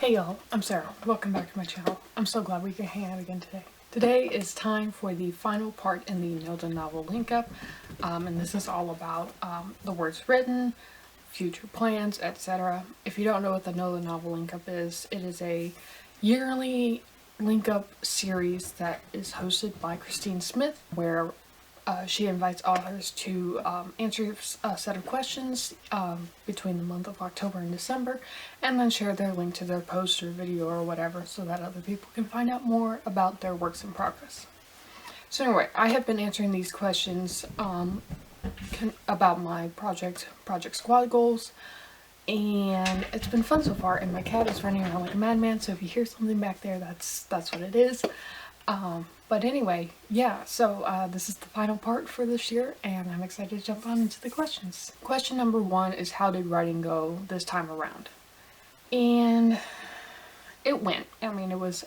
Hey y'all, I'm Sarah. Welcome back to my channel. I'm so glad we can hang out again today. Today is time for the final part in the Know the Novel Linkup, and this is all about the words written, future plans, etc. If you don't know what the Know the Novel Linkup is, it is a yearly link-up series that is hosted by Christine Smith, where she invites authors to answer a set of questions between the month of October and December, and then share their link to their post or video or whatever so that other people can find out more about their works in progress. So anyway, I have been answering these questions about my project squad goals, and it's been fun so far, and my cat is running around like a madman, so if you hear something back there, that's what it is. But anyway, yeah, so this is the final part for this year, and I'm excited to jump on into the questions. Question number 1 is, how did writing go this time around? And it went. I mean, it was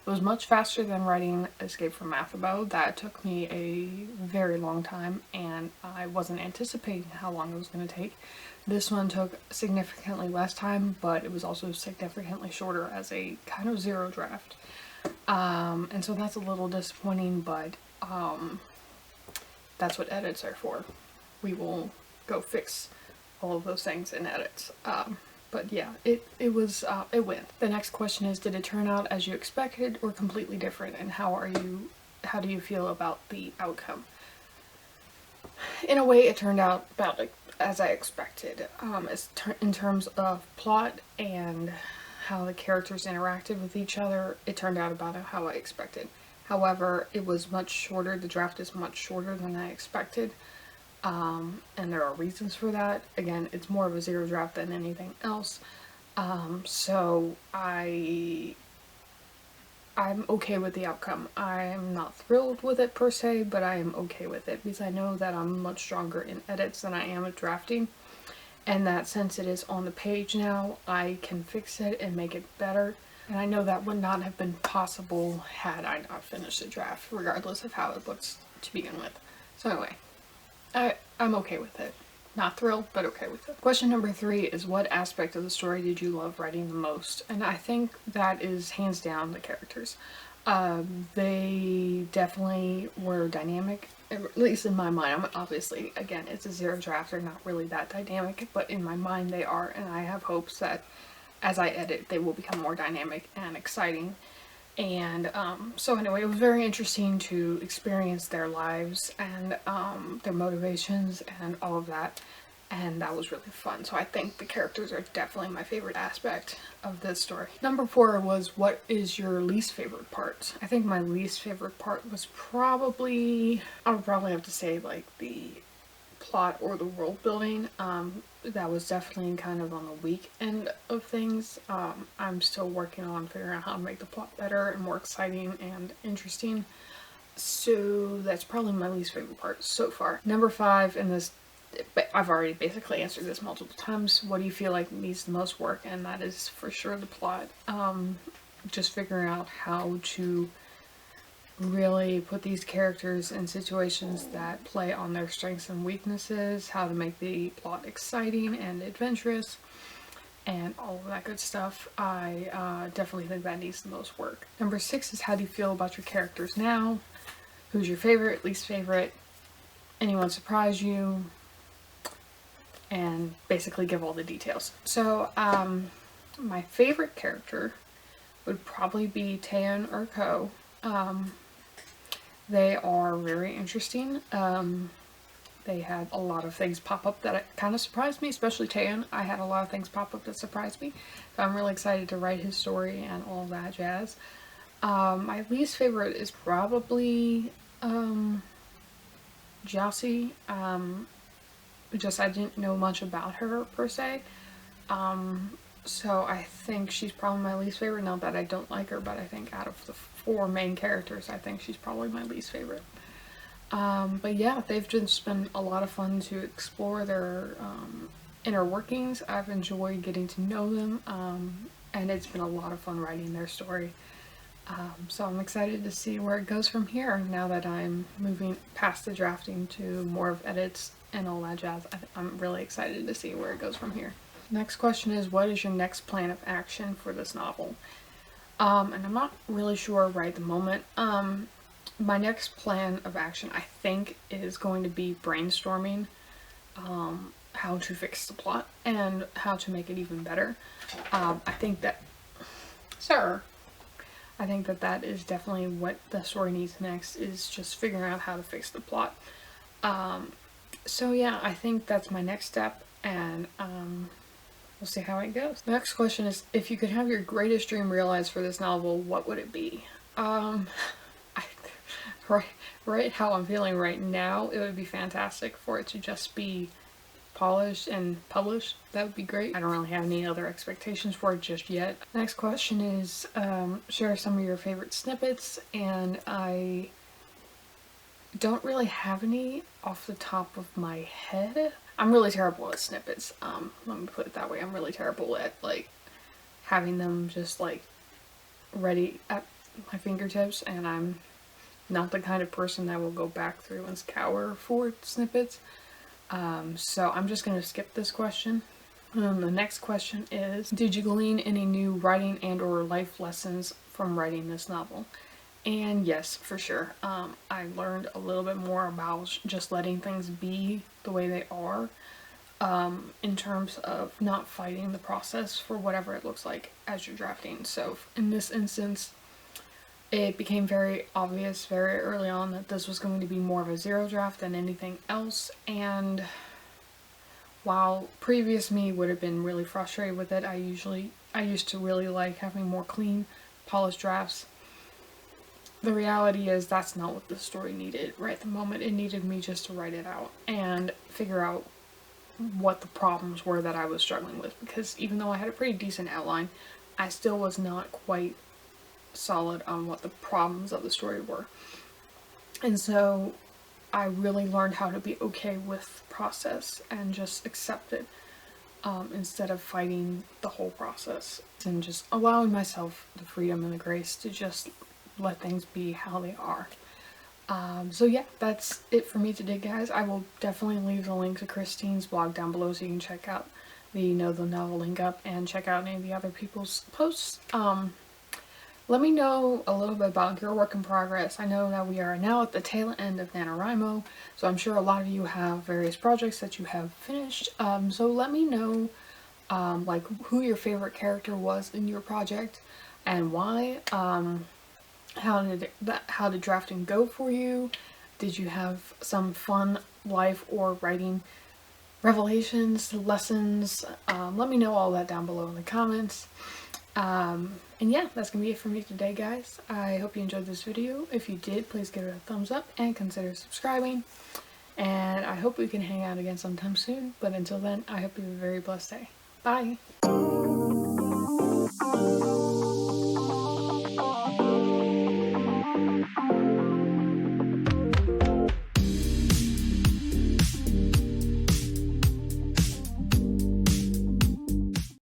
much faster than writing Escape from Mathabo. That took me a very long time, and I wasn't anticipating how long it was going to take. This one took significantly less time, but it was also significantly shorter as a kind of zero draft. And so that's a little disappointing, but that's what edits are for. We will go fix all of those things in edits. But yeah, it went. The next question is, did it turn out as you expected or completely different, and how do you feel about the outcome? In a way, it turned out about as I expected. In terms of plot and how the characters interacted with each other, it turned out about how I expected. However, it was much shorter. The draft is much shorter than I expected, and there are reasons for that. Again, it's more of a zero draft than anything else, so I'm okay with the outcome. I'm not thrilled with it per se, but I am okay with it because I know that I'm much stronger in edits than I am at drafting. And that since it is on the page now, I can fix it and make it better. And I know that would not have been possible had I not finished the draft, regardless of how it looks to begin with. So anyway, I'm okay with it. Not thrilled, but okay with it. Question number 3 is, what aspect of the story did you love writing the most? And I think that is hands down the characters. They definitely were dynamic, at least in my mind. Obviously, again, it's a zero draft, they're not really that dynamic, but in my mind they are, and I have hopes that as I edit they will become more dynamic and exciting. And so anyway, it was very interesting to experience their lives and their motivations and all of that, and that was really fun. So I think the characters are definitely my favorite aspect of this story. Number 4 was, what is your least favorite part? I think my least favorite part was probably, I would probably have to say, like, the plot or the world building. That was definitely kind of on the weak end of things. I'm still working on figuring out how to make the plot better and more exciting and interesting. So that's probably my least favorite part so far. Number 5 in this, but I've already basically answered this multiple times. What do you feel like needs the most work? And that is for sure the plot. Just figuring out how to really put these characters in situations that play on their strengths and weaknesses, how to make the plot exciting and adventurous, and all of that good stuff. I definitely think that needs the most work. Number 6 is, how do you feel about your characters now? Who's your favorite, least favorite? Anyone surprise you? And basically give all the details. So my favorite character would probably be Tan or Ko. They are very interesting. They had a lot of things pop up that kind of surprised me, especially Tan. I had a lot of things pop up that surprised me. So I'm really excited to write his story and all that jazz. My least favorite is probably Josie. Just I didn't know much about her per se, so I think she's probably my least favorite. Not that I don't like her, but I think out of the 4 main characters, I think she's probably my least favorite. But yeah, they've just been a lot of fun to explore their inner workings. I've enjoyed getting to know them, and it's been a lot of fun writing their story. So I'm excited to see where it goes from here now that I'm moving past the drafting to more of edits and all that jazz. I'm really excited to see where it goes from here. Next question is, what is your next plan of action for this novel? And I'm not really sure right at the moment. My next plan of action, I think, is going to be brainstorming how to fix the plot and how to make it even better. I think that, sir, I think that that is definitely what the story needs next, is just figuring out how to fix the plot. So yeah, I think that's my next step, and we'll see how it goes. The next question is, if you could have your greatest dream realized for this novel, what would it be? Right how I'm feeling right now, it would be fantastic for it to just be polished and published. That would be great. I don't really have any other expectations for it just yet. Next question is, share some of your favorite snippets, and I don't really have any off the top of my head. I'm really terrible at snippets. Let me put it that way. I'm really terrible at like having them just like ready at my fingertips, and I'm not the kind of person that will go back through and scour for snippets. So I'm just going to skip this question. The next question is, did you glean any new writing and or life lessons from writing this novel? And yes, for sure. I learned a little bit more about just letting things be the way they are, in terms of not fighting the process for whatever it looks like as you're drafting. So in this instance, it became very obvious very early on that this was going to be more of a zero draft than anything else, and while previous me would have been really frustrated with it, I used to really like having more clean, polished drafts. The reality is that's not what the story needed right at the moment. It needed me just to write it out and figure out what the problems were that I was struggling with, because even though I had a pretty decent outline, I still was not quite solid on what the problems of the story were. And so I really learned how to be okay with the process and just accept it, instead of fighting the whole process, and just allowing myself the freedom and the grace to just let things be how they are. So yeah, that's it for me today, guys. I will definitely leave the link to Christine's blog down below so you can check out the Know the Novel Linkup and check out any of the other people's posts. Let me know a little bit about your work in progress. I know that we are now at the tail end of NaNoWriMo, so I'm sure a lot of you have various projects that you have finished. So let me know like who your favorite character was in your project and why. How did drafting go for you? Did you have some fun life or writing revelations, lessons? Let me know all that down below in the comments. And yeah, that's gonna be it for me today, guys. I hope you enjoyed this video. If you did, please give it a thumbs up and consider subscribing. And I hope we can hang out again sometime soon. But until then, I hope you have a very blessed day. Bye!